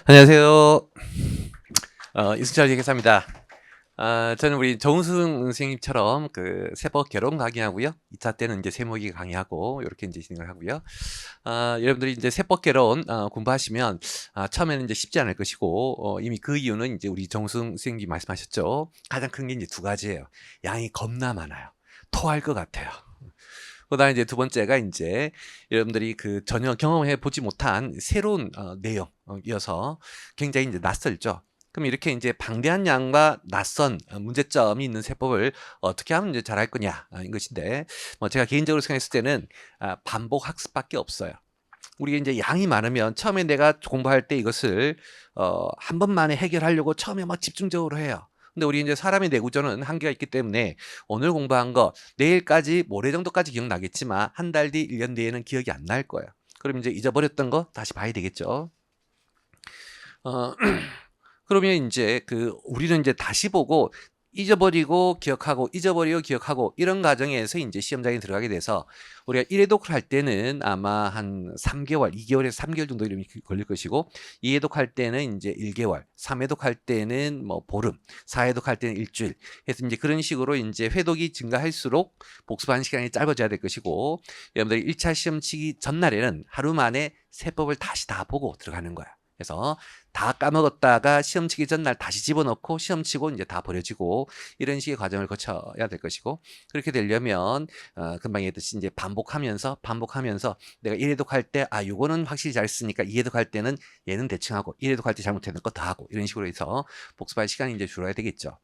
안녕하세요. 이순철 얘기사입니다. 저는 우리 정우승 선생님처럼 그 세법 결혼 강의하고요. 2차 때는 이제 세무기 강의하고 이렇게 이제 진행을 하고요. 여러분들이 이제 세법 결혼 공부하시면 처음에는 이제 쉽지 않을 것이고 이미 그 이유는 이제 우리 정우승 선생님이 말씀하셨죠. 가장 큰 게 이제 두 가지예요. 양이 겁나 많아요. 토할 것 같아요. 그다음에 이제 두 번째가 이제 여러분들이 그 전혀 경험해 보지 못한 새로운 내용이어서 굉장히 이제 낯설죠. 그럼 이렇게 이제 방대한 양과 낯선 문제점이 있는 세법을 어떻게 하면 이제 잘할 거냐 인 것인데 뭐 제가 개인적으로 생각했을 때는 반복 학습밖에 없어요. 우리가 이제 양이 많으면 처음에 내가 공부할 때 이것을 한 번만에 해결하려고 처음에 막 집중적으로 해요. 근데 우리 이제 사람의 뇌구조는 한계가 있기 때문에 오늘 공부한 거 내일까지 모레 정도까지 기억나겠지만 한 달 뒤, 1년 뒤에는 기억이 안 날 거예요. 그럼 이제 잊어버렸던 거 다시 봐야 되겠죠. 어, 그러면 이제 그 우리는 이제 다시 보고 잊어버리고 기억하고 잊어버리고 기억하고 이런 과정에서 이제 시험장에 들어가게 돼서 우리가 1회독을 할 때는 아마 한 3개월, 2개월에서 3개월 정도 이름이 걸릴 것이고 2회독 할 때는 이제 1개월, 3회독 할 때는 뭐 보름, 4회독 할 때는 일주일. 그래서 이제 그런 식으로 이제 회독이 증가할수록 복습하는 시간이 짧아져야 될 것이고 여러분들이 1차 시험 치기 전날에는 하루 만에 세법을 다시 다 보고 들어가는 거야. 그래서 다 까먹었다가 시험 치기 전날 다시 집어넣고 시험 치고 이제 다 버려지고 이런 식의 과정을 거쳐야 될 것이고 그렇게 되려면 금방 얘기했듯이 이제 반복하면서 내가 1회독 할 때 요거는 확실히 잘했으니까 2회독 할 때는 얘는 대충 하고 1회독 할 때 잘못했는 거 더 하고 이런 식으로 해서 복습할 시간이 이제 줄어야 되겠죠.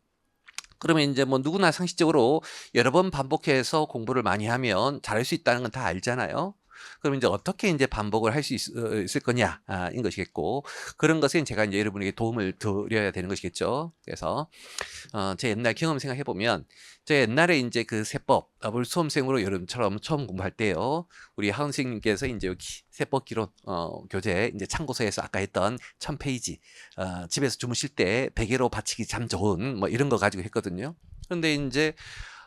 그러면 이제 뭐 누구나 상식적으로 여러 번 반복해서 공부를 많이 하면 잘할 수 있다는 건 다 알잖아요. 그럼 이제 어떻게 이제 반복을 할 수 있을 거냐, 인 것이겠고, 그런 것은 제가 이제 여러분에게 도움을 드려야 되는 것이겠죠. 그래서, 제 옛날 경험 생각해 보면, 제 옛날에 이제 그 세법을 수험생으로 여러분처럼 처음 공부할 때요, 우리 하은 선생님께서 이제 여기 세법 기론, 교재, 이제 참고서에서 아까 했던 1000페이지, 집에서 주무실 때 베개로 받치기 참 좋은 뭐 이런 거 가지고 했거든요. 그런데 이제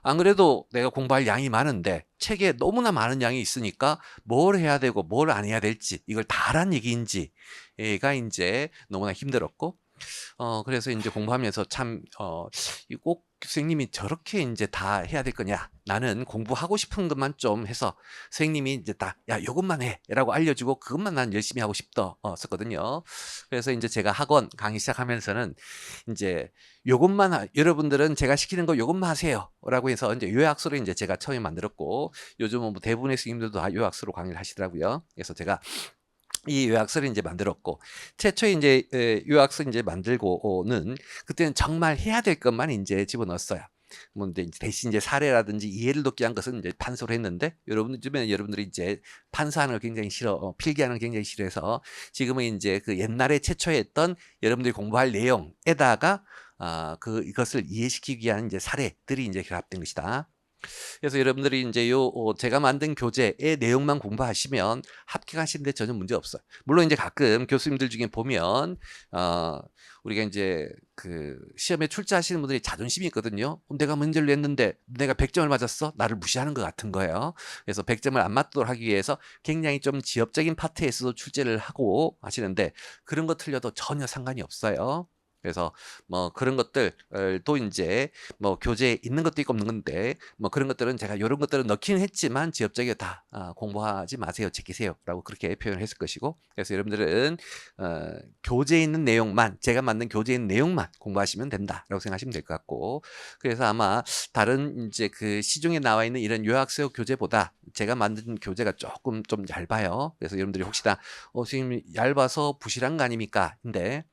안 그래도 내가 공부할 양이 많은데 책에 너무나 많은 양이 있으니까 뭘 해야 되고 뭘 안 해야 될지 이걸 다 하란 얘기인지가 이제 너무나 힘들었고 그래서 이제 공부하면서 참 꼭 선생님이 저렇게 이제 다 해야 될 거냐? 나는 공부하고 싶은 것만 좀 해서 선생님이 이제 다 야, 요것만 해라고 알려주고 그것만 난 열심히 하고 싶었거든요. 그래서 이제 제가 학원 강의 시작하면서는 이제 여러분들은 제가 시키는 거 요것만 하세요라고 해서 이제 요약서를 이제 제가 처음에 만들었고 요즘은 뭐 대부분의 스님들도 다 요약서로 강의를 하시더라고요. 그래서 제가 이 요약서를 이제 만들었고 최초에 이제 요약서 이제 만들고는 그때는 정말 해야 될 것만 이제 집어넣었어요. 뭐 근데 대신 이제 사례라든지 이해를 돕기 위한 것은 이제 판서를 했는데 여러분들이 이제 판사하는 걸 굉장히 필기하는 걸 굉장히 싫어해서 지금은 이제 그 옛날에 최초에 했던 여러분들이 공부할 내용에다가 이것을 이해시키기 위한 이제 사례들이 이제 결합된 것이다. 그래서 여러분들이 이제 제가 만든 교재의 내용만 공부하시면 합격하시는데 전혀 문제 없어요. 물론 이제 가끔 교수님들 중에 보면 우리가 이제 그 시험에 출제하시는 분들이 자존심이 있거든요. 내가 문제를 냈는데 내가 100점을 맞았어? 나를 무시하는 것 같은 거예요. 그래서 100점을 안 맞도록 하기 위해서 굉장히 좀 지엽적인 파트에서도 출제를 하고 하시는데 그런 거 틀려도 전혀 상관이 없어요. 그래서 뭐 그런 것들도 이제 뭐 교재에 있는 것도 있고 없는 건데 뭐 그런 것들은 제가 이런 것들은 넣긴 했지만 지엽적이게 다 공부하지 마세요, 제끼세요라고 그렇게 표현을 했을 것이고 그래서 여러분들은 교재에 있는 내용만 제가 만든 교재에 있는 내용만 공부하시면 된다라고 생각하시면 될 것 같고 그래서 아마 다른 이제 그 시중에 나와 있는 이런 요약서 교재보다 제가 만든 교재가 조금 좀 얇아요. 그래서 여러분들이 혹시나 선생님 얇아서 부실한 거 아닙니까? 근데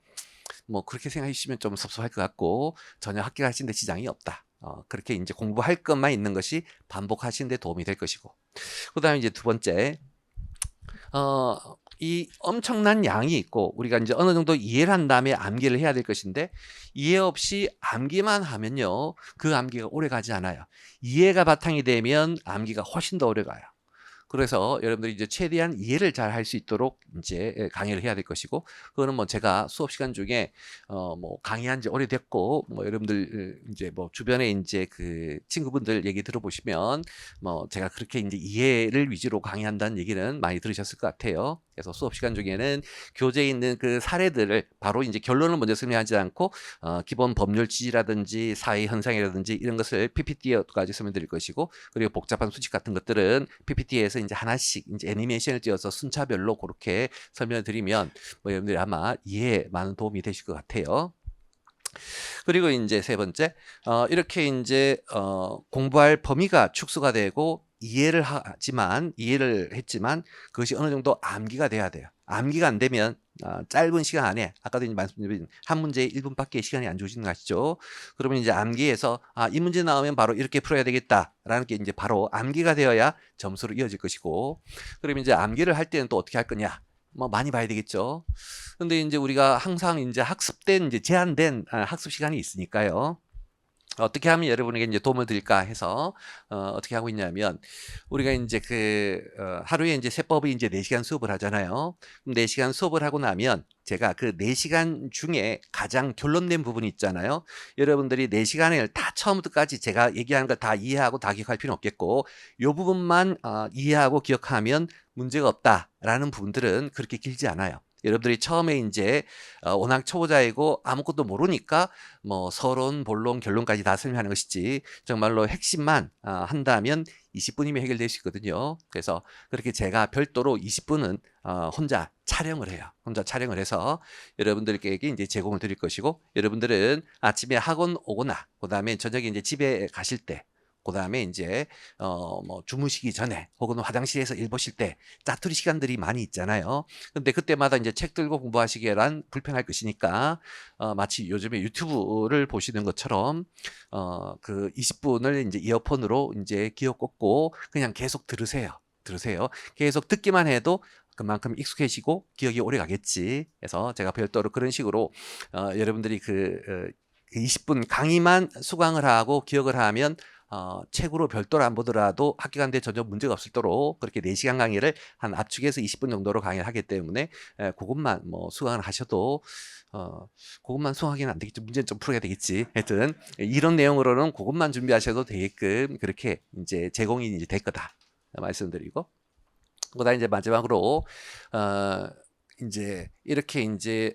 뭐 그렇게 생각하시면 좀 섭섭할 것 같고 전혀 합격하시는 데 지장이 없다. 그렇게 이제 공부할 것만 있는 것이 반복하시는 데 도움이 될 것이고. 그다음에 이제 두 번째, 이 엄청난 양이 있고 우리가 이제 어느 정도 이해를 한 다음에 암기를 해야 될 것인데 이해 없이 암기만 하면요 그 암기가 오래 가지 않아요. 이해가 바탕이 되면 암기가 훨씬 더 오래 가요. 그래서 여러분들이 이제 최대한 이해를 잘 할 수 있도록 이제 강의를 해야 될 것이고, 그거는 뭐 제가 수업 시간 중에 뭐 강의한 지 오래됐고, 뭐 여러분들 이제 뭐 주변에 이제 그 친구분들 얘기 들어보시면 뭐 제가 그렇게 이제 이해를 위주로 강의한다는 얘기는 많이 들으셨을 것 같아요. 그래서 수업 시간 중에는 교재에 있는 그 사례들을 바로 이제 결론을 먼저 설명하지 않고 기본 법률 취지라든지 사회 현상이라든지 이런 것을 PPT까지 설명드릴 것이고, 그리고 복잡한 수식 같은 것들은 PPT에서 이제 하나씩 이제 애니메이션을 띄어서 순차별로 그렇게 설명을 드리면 뭐 여러분들이 아마 이해에 많은 도움이 되실 것 같아요. 그리고 이제 세 번째, 이렇게 이제 공부할 범위가 축소가 되고 이해를 했지만 그것이 어느 정도 암기가 돼야 돼요. 암기가 안 되면 짧은 시간 안에, 아까도 이제 말씀드린 한 문제에 1분밖에 시간이 안 주어지는 거 아시죠? 그러면 이제 암기해서 이 문제 나오면 바로 이렇게 풀어야 되겠다라는 게 이제 바로 암기가 되어야 점수로 이어질 것이고, 그러면 이제 암기를 할 때는 또 어떻게 할 거냐? 뭐 많이 봐야 되겠죠. 근데 이제 우리가 항상 이제 학습된 이제 제한된 학습 시간이 있으니까요. 어떻게 하면 여러분에게 이제 도움을 드릴까 해서 어떻게 하고 있냐면, 우리가 이제 하루에 이제 세법이 이제 4시간 수업을 하잖아요. 그럼 4시간 수업을 하고 나면 제가 그 4시간 중에 가장 결론된 부분이 있잖아요. 여러분들이 4시간을 다 처음부터까지 제가 얘기하는 걸 다 이해하고 다 기억할 필요는 없겠고, 요 부분만 이해하고 기억하면 문제가 없다라는 부분들은 그렇게 길지 않아요. 여러분들이 처음에 이제 워낙 초보자이고 아무것도 모르니까 뭐 서론, 본론, 결론까지 다 설명하는 것이지, 정말로 핵심만 한다면 20분이면 해결될 수 있거든요. 그래서 그렇게 제가 별도로 20분은 혼자 촬영을 해요. 혼자 촬영을 해서 여러분들께 이제 제공을 드릴 것이고, 여러분들은 아침에 학원 오거나 그다음에 저녁에 이제 집에 가실 때, 그다음에 이제 뭐 주무시기 전에 혹은 화장실에서 일 보실 때 짜투리 시간들이 많이 있잖아요. 근데 그때마다 이제 책 들고 공부하시기란 불편할 것이니까 마치 요즘에 유튜브를 보시는 것처럼 그 20분을 이제 이어폰으로 이제 귀어 꽂고 그냥 계속 들으세요. 계속 듣기만 해도 그만큼 익숙해지고 기억이 오래 가겠지. 그래서 제가 별도로 그런 식으로 여러분들이 그 20분 강의만 수강을 하고 기억을 하면 책으로 별도로 안 보더라도 학교 가는데 전혀 문제가 없을도록 그렇게 4시간 강의를 한 압축해서 20분 정도로 강의를 하기 때문에 그것만 뭐 수강을 하셔도 그것만 수강하기는 안 되겠죠. 문제는 좀 풀어야 되겠지. 하여튼 이런 내용으로는 그것만 준비하셔도 되게끔 그렇게 이제 제공이 이제 될 거다 말씀드리고, 그다음 이제 마지막으로 이제 이렇게 이제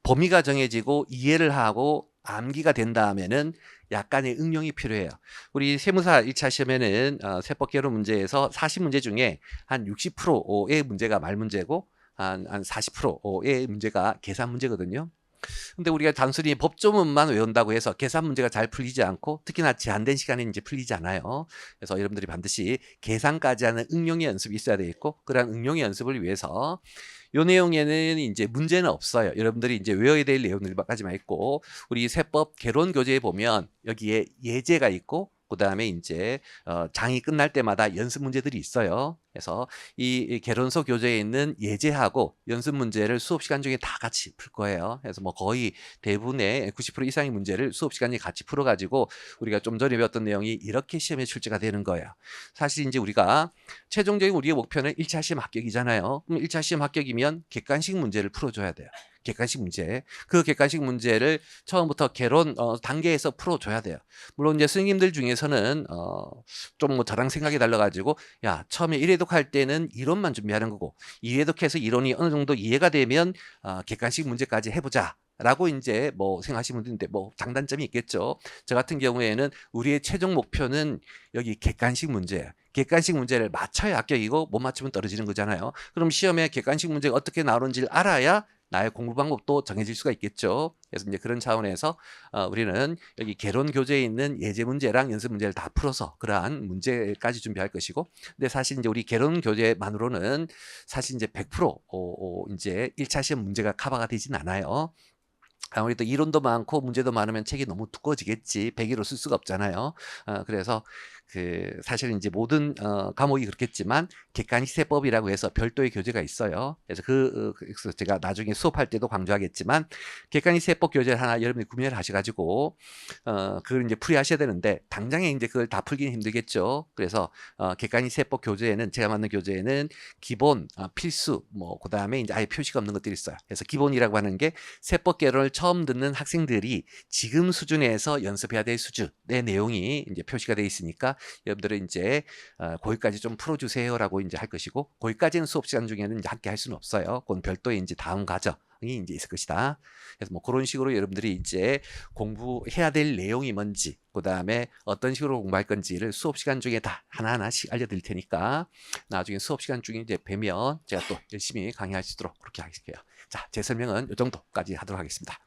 범위가 정해지고 이해를 하고 암기가 된다면은 약간의 응용이 필요해요. 우리 세무사 1차 시험에는 세법 개론 문제에서 40문제 중에 한 60%의 문제가 말 문제고 한 40%의 문제가 계산 문제거든요. 근데 우리가 단순히 법조문만 외운다고 해서 계산 문제가 잘 풀리지 않고, 특히나 제한된 시간에 이제 풀리지 않아요. 그래서 여러분들이 반드시 계산까지 하는 응용의 연습이 있어야 되겠고, 그러한 응용의 연습을 위해서 요 내용에는 이제 문제는 없어요. 여러분들이 이제 외워야 될 내용들까지만 있고, 우리 세법 개론 교재에 보면 여기에 예제가 있고, 그 다음에 이제 장이 끝날 때마다 연습 문제들이 있어요. 그래서 이 개론서 교재에 있는 예제하고 연습 문제를 수업 시간 중에 다 같이 풀 거예요. 그래서 뭐 거의 대부분의 90% 이상의 문제를 수업 시간에 같이 풀어가지고 우리가 좀 전에 배웠던 내용이 이렇게 시험에 출제가 되는 거예요. 사실 이제 우리가 최종적인 우리의 목표는 1차 시험 합격이잖아요. 그럼 1차 시험 합격이면 객관식 문제를 풀어줘야 돼요. 객관식 문제. 그 객관식 문제를 처음부터 개론 단계에서 풀어줘야 돼요. 물론 이제 스님들 중에서는 좀 뭐 저랑 생각이 달라가지고, 야, 처음에 1회독 할 때는 이론만 준비하는 거고 2회독해서 이론이 어느 정도 이해가 되면 객관식 문제까지 해보자 라고 이제 뭐 생각하시는 분들인데, 뭐 장단점이 있겠죠. 저 같은 경우에는 우리의 최종 목표는 여기 객관식 문제예요. 객관식 문제를 맞춰야 합격이고 못 맞추면 떨어지는 거잖아요. 그럼 시험에 객관식 문제가 어떻게 나오는지를 알아야 나의 공부 방법도 정해질 수가 있겠죠. 그래서 이제 그런 차원에서 우리는 여기 개론 교재에 있는 예제 문제랑 연습 문제를 다 풀어서 그러한 문제까지 준비할 것이고, 근데 사실 이제 우리 개론 교재만으로는 사실 이제 100% 이제 1차 시험 문제가 커버가 되진 않아요. 아무래도 이론도 많고 문제도 많으면 책이 너무 두꺼워지겠지. 100일로 쓸 수가 없잖아요. 그래서 사실 이제 모든 과목이 그렇겠지만 객관식 세법이라고 해서 별도의 교재가 있어요. 그래서 그래서 제가 나중에 수업할 때도 강조하겠지만 객관식 세법 교재를 하나 여러분이 구매를 하셔가지고 그걸 이제 풀이하셔야 되는데 당장에 이제 그걸 다 풀기는 힘들겠죠. 그래서 객관식 세법 교재에는 제가 만든 교재에는 기본, 필수, 뭐 그다음에 이제 아예 표시가 없는 것들이 있어요. 그래서 기본이라고 하는 게 세법 개론을 처음 듣는 학생들이 지금 수준에서 연습해야 될 수준의 내용이 이제 표시가 되어 있으니까 여러분들은 이제 거기까지 좀 풀어주세요라고 이제 할 것이고 거기까지는 수업 시간 중에는 이제 함께 할 수는 없어요. 그건 별도의 이제 다음 과정이 이제 있을 것이다. 그래서 뭐 그런 식으로 여러분들이 이제 공부해야 될 내용이 뭔지, 그 다음에 어떤 식으로 공부할 건지를 수업 시간 중에 다 하나하나씩 알려드릴 테니까 나중에 수업 시간 중에 이제 뵈면 제가 또 열심히 강의할 수 있도록 그렇게 하겠습니다. 자, 제 설명은 이 정도까지 하도록 하겠습니다.